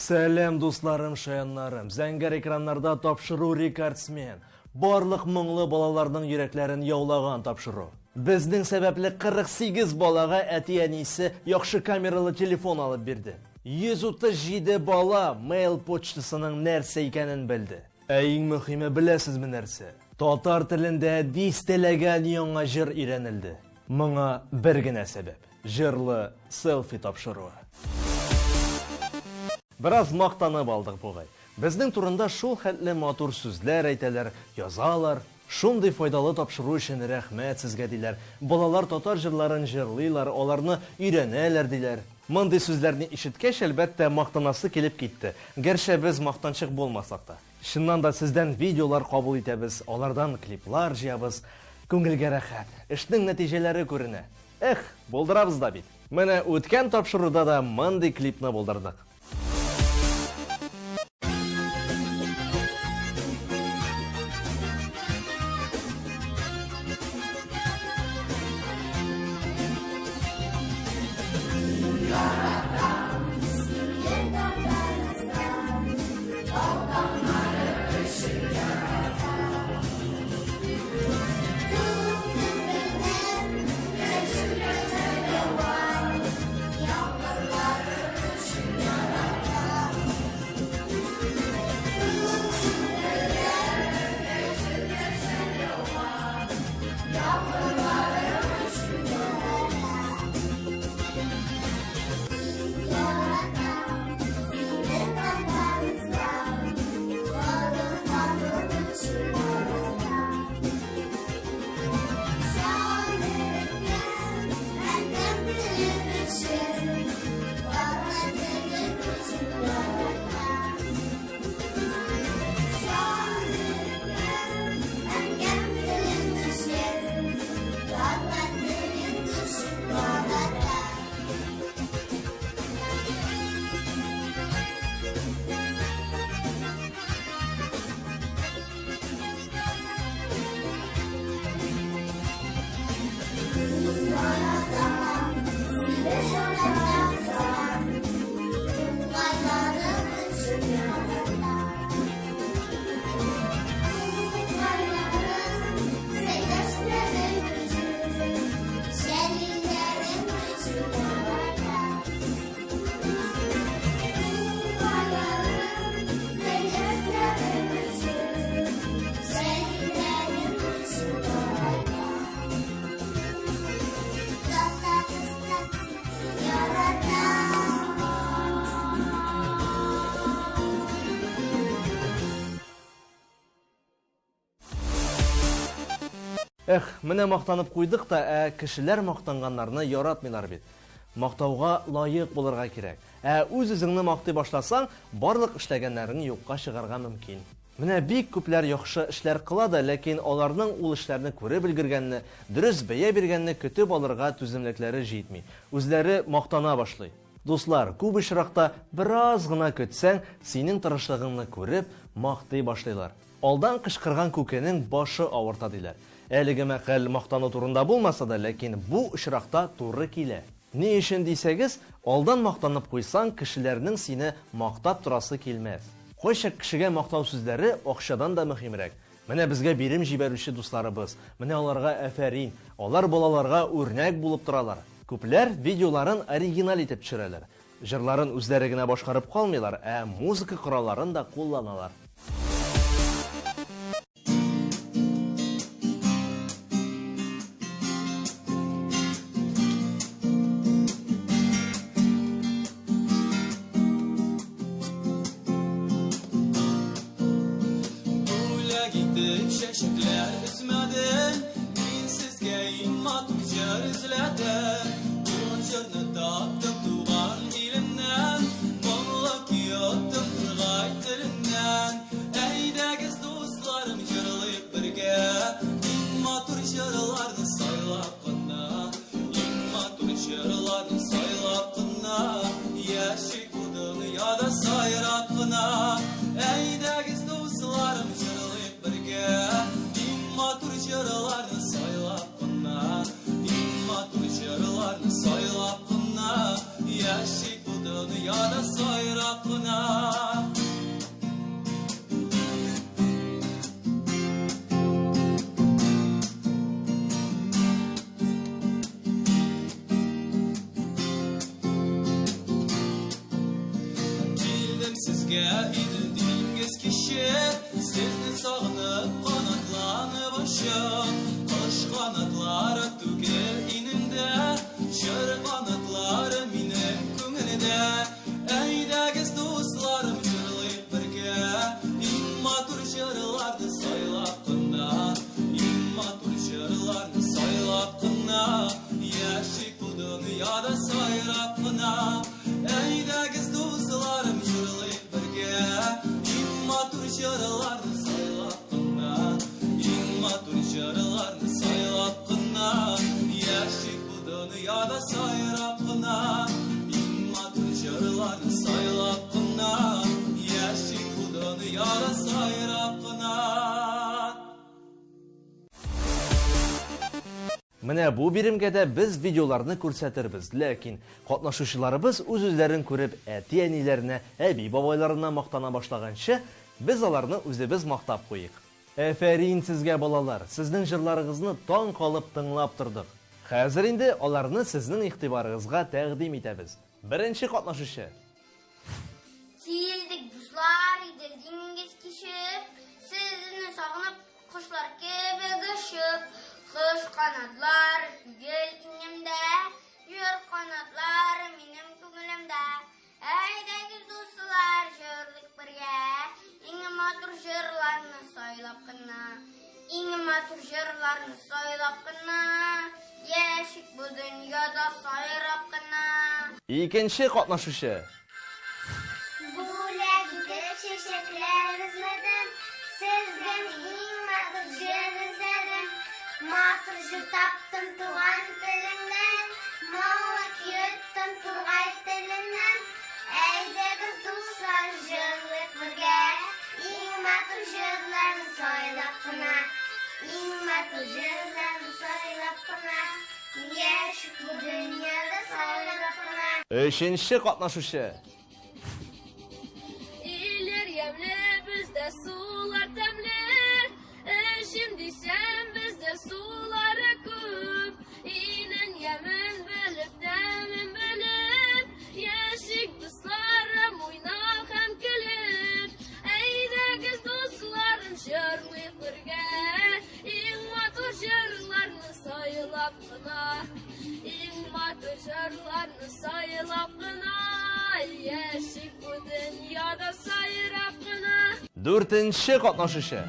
Сәлем дусларым, шаяннарым, зәңгәр экраннарда тапшыру рекордсмен. Барлык моңлы балаларның йөрәкләрен яулаган тапшыру. Безнең сәбәпле 48 балага әти-әнисе яхшы камералы телефон алып бирде. 137 бала mail почтасының нәрсә икәнен белде. Ә иң мөһиме беләсезме нәрсә? Татар телендә дистәләгән яңа җыр өйрәнелде. Моңа бер генә сәбәп. Җырлы селфи тапшыруы. Biraz мактанып алдык бугай. Безнең турында шул хәтле матур сүзләр әйтәләр, язалар. Шундый файдалы тапшыру өчен рәхмәт сезгә диләр. Балалар татар җырларын җырлыйлар, аларны өйрәнәләр диләр. Мондый сүзләрне ишеткәч, әлбәттә мактанасы килеп китте. Гәрчә без мактанчык булмасак та. Чыннан да сездән видеолар кабул итәбез, алардан клиплар җыябыз. Күңелгә рәхәт. Эшнең нәтиҗәләре күренә. Булдырабыз да бит. Менә үткән тапшыруда да мондый клипны булдырдык. Менә мактанып куйдык та, кешеләр мактанганнарны яратмыйлар бит. Мактауга лаек булырга кирәк. Үз-үзеңне мактый башласаң, барлык эшләгәннәрен юкка чыгарга мөмкин. Менә бик күпләр яхшы эшләр кыла да, ләкин аларның ул эшләрне күреп белгергәнне, дөрес бәя биргәнне көтеп алырга түземлекләре җитми. Үзләре мактана башлый. Дуслар, күп очракта бераз гына көтсәң, синең тырышлыгыңны күреп мактый башлыйлар. Алдан кычкырган күкенең башы авырта диләр. Әлеге мәкаль мактану турында булмаса да, ләкин бу очракта туры килә. Ни өчен дисәгез, алдан мактанып куйсаң, кешеләрнең сине мактап торасы килмәс. Кайчак кешегә мактау сүзләре акчадан да мөһимрәк. Менә безгә бирим җибәрүче дусларыбыз, менә аларга афәрин, алар балаларга үрнәк булып торалар. Күпләр видеоларын оригинал итеп төшерәләр. Җырларын үзләре генә башкарып калмыйлар, музыка коралларын да кулланалар. Şeşikler bitmedi, minsizge inmat uçar izledi. Uçarını taptıp tuğan ilimden, Mollak yottub turgay tilinden. Eydegiz dostlarım jırlayıp birge, İnmatur jırlarını saylap qınna, İnmatur jırlarını saylap qınna, Yaşik bu dünyada sayrap qınna. Eydegiz dostlarım jırlayıp birge, İnmatur jırlarını saylap qınna, İnmatur jırlarını saylap qınna, Yaşik bu dünyada ya da sayrap kına. Sizge idildiğiniz kişi sizni sağınıp kanatlanıp aşıp Kış kanatları tüker inimde Şır kanatları minin kümünde Eydegiz dostlarım jırlayıp birge İmmatur jırlardı saylap kına İmmatur jırlardı saylap kına Yaşık bu dünyada sayrap kına Eydegiz dostlarım jırlayıp birge İmmatur jırlardı saylap kına İmmatur jırlardı saylap kına Yaşık bu dünyada sayrap kına İmmatur jırlardı saylap kına Yaşık bu dünyada sayrap kına. Менә бу биремгәдә без видеоларны күрсәтербез, ләкин катнашучыларыбыз үз-үзләрен күреп, әти-әниләренә, әби-бабайларына мактана башлаганчы, без аларны үзебез мактап куйык. Әфәрин сезгә балалар, сезнең җырларыгызны таң калып тыңлап тордык. Хәзер инде аларны сезнең игътибарыгызга тәкъдим итәбез. Беренче катнашучы. Килдик дуслар, идилдиңиз кишип, сезне сагынып, кошлар кебек өшүп, кыш канатлар түгел инемдә, җыр канатлары минем күңелемдә. Әйдәгез дуслар, җырлыйк бергә, иң матур җырларны сайлап кына, иң матур җырларны сайлап кына, яшик бу дөньяда сайрап кына. Икенче катнашучы. Бүләк итеп чәчәкләр эзләдем, сездән иң матур җыр эзләдем. Матур җыр таптым туган телеңнән, мавык йоттым тургай теленнән. Әйдәгез дуслар, җырлыйк бергә, иң матур җырларны сайлап кына, иң матур җырларны сайлап кына, яшик бу дөньяда сайрап кына. Өченче катнашучы. İler yemli bizde sular temli, şimdi sen bizde suları küp. İnen yemin bilip demin bilip, yaşık dostlarım oynak hem gülüp. Eydegiz dostlarım şırlayıp birge, İng matur şırlarını sayılap kına, İng matur şırlarını sayılap kına. Yaşık bu dünyada sayrap kına. Dörtенче катнашучы.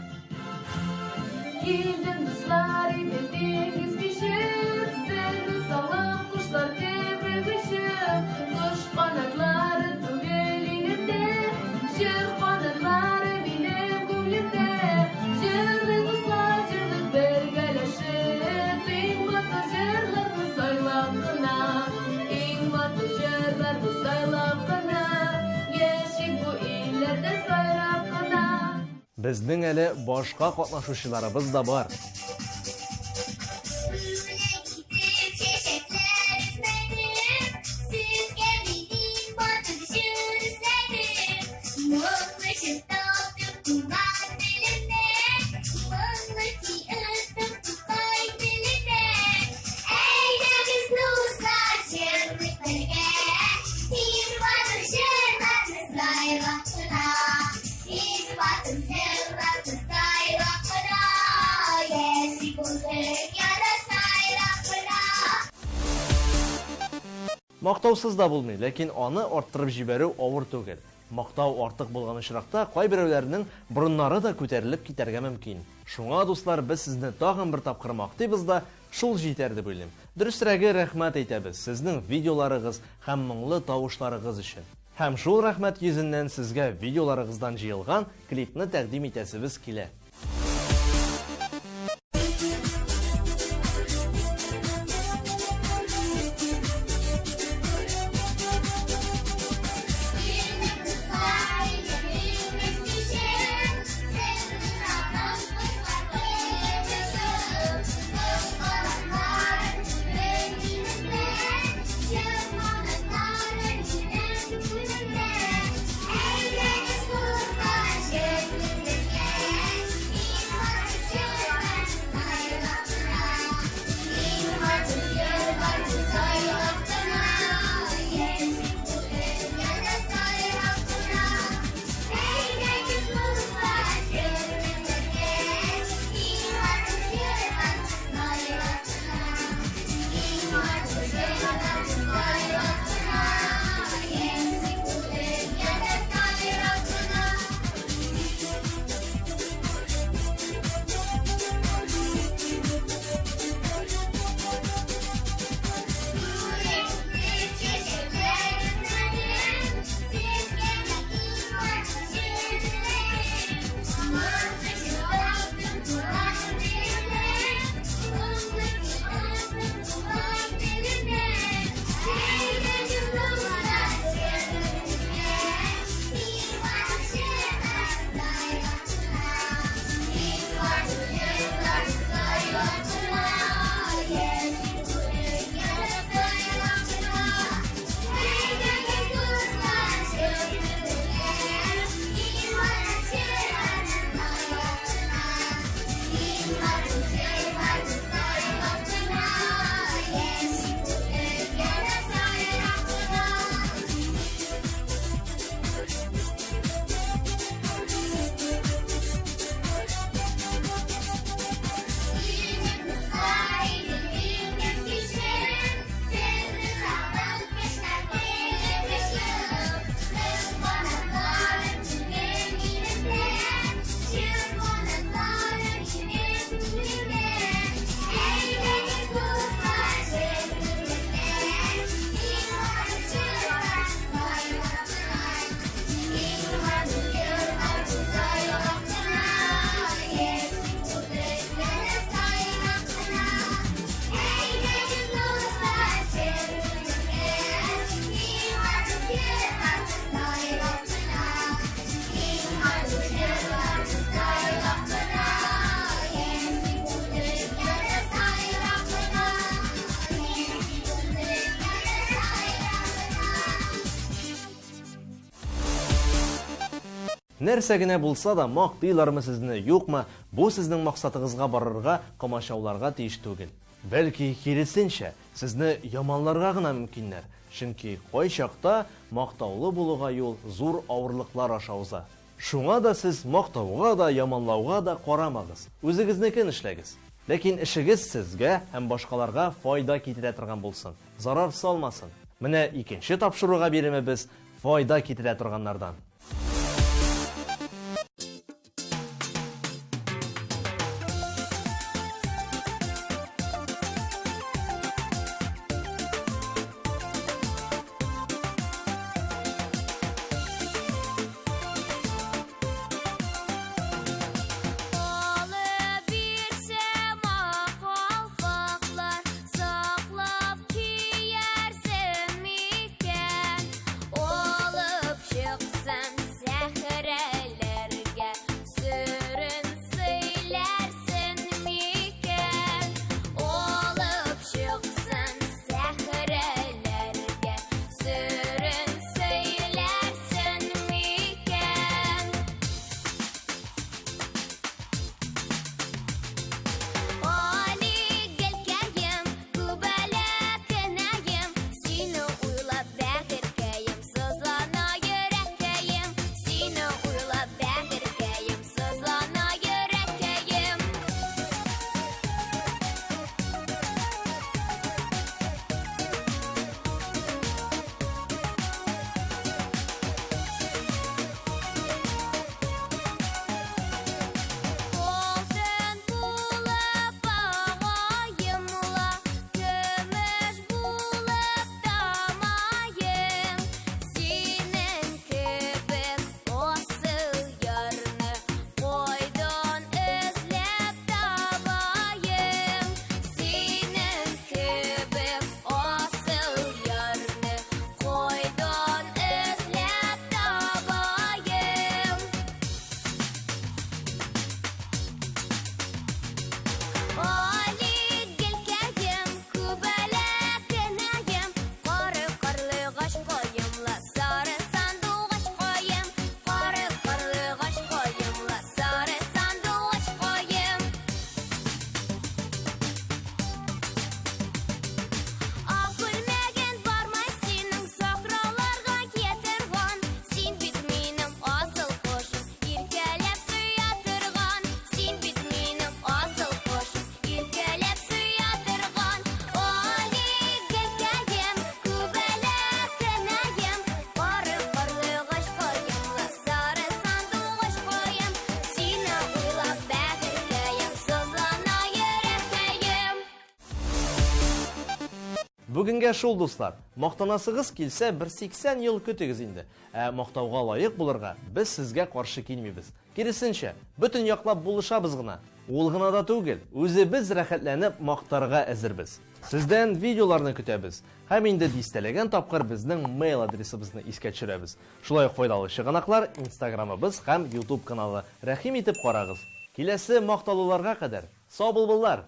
Gidin dostlar, idildiğiniz kişip, sizni sağlam kuşlar kebek uçup, kuş kanatları tügel inimde, jır kanatları benim gönlümde. Jırlık dostlar, jırlık birgeleşip, İng matur jırlarını saylap kına, İng matur jırlarını saylap kına, yaşık bu illerde sayrap kına. Безнең әле башка катнашучыларыбыз да бар. Бүләк итеп чәчәкләр эзләдем, сезгә минем матур җыр эзләдем. Моңлы җыр таптым туган телемдә, моңлы көйөттем тукай телемдә. Әйдәгез дуслар, җырлыйк бергә, иң матур җырларны сайлап кына, иң матур җырларны сайлап кына, яшик бу дөньяда сайрап кына. Мактаусыз да булмый, ләкин аны арттырып җибәрү авыр түгел. Мактау артык булган очракта кайберәүләрнең борыннары да күтәрелеп китәргә мөмкин. Шуңа дуслар, без сезне тагын бер тапкыр мактыйбыз да, шул җитәр дип уйлыйм. Дөресрәге рәхмәт әйтәбез сезнең видеоларыгыз һәм моңлы тавышларыгыз өчен. Һәм шул рәхмәт йөзеннән сезгә видеоларыгыздан җыелган клипны тәкъдим итәсебез килә. Thank you. Нәрсә генә булса да мактыйлармы сезне, юкмы, бу сезнең максатыгызга барырга, комачауларга тиеш түгел. Бәлки киресенчә, сезне яманларга гына мөмкиннәр. Чөнки кайчакта мактаулы булуга юл зур авырлыклар аша уза. Шуңа да сез мактауга да, яманлауга да карамагыз. Үзегезнекен эшләгез. Ләкин эшегез сезгә һәм башкаларга файда китерә торган булсын. Зарар салмасын. Менә икенче тапшыруга биремебез файда китерә торганнардан. Бүгенгә шул дуслар. Мактанасыгыз килсә 180 ел көтегез инде. Мактауга лаек булырга без сезгә каршы килмибез. Киресенчә, бөтен яклап булышабыз гына. Ул гына да түгел, үзебез рәхәтләнеп мактарга әзербез. Сездән видеоларны көтәбез. Һәм инде дистәләгән тапкыр безнең мейл адресыбызны искә төшерәбез. Шулай ук файдалы чыганаклар Instagramыбыз һәм YouTube каналы. Рәхим итеп карагыз. Киләсе макталуларга кадәр сау булыгыз.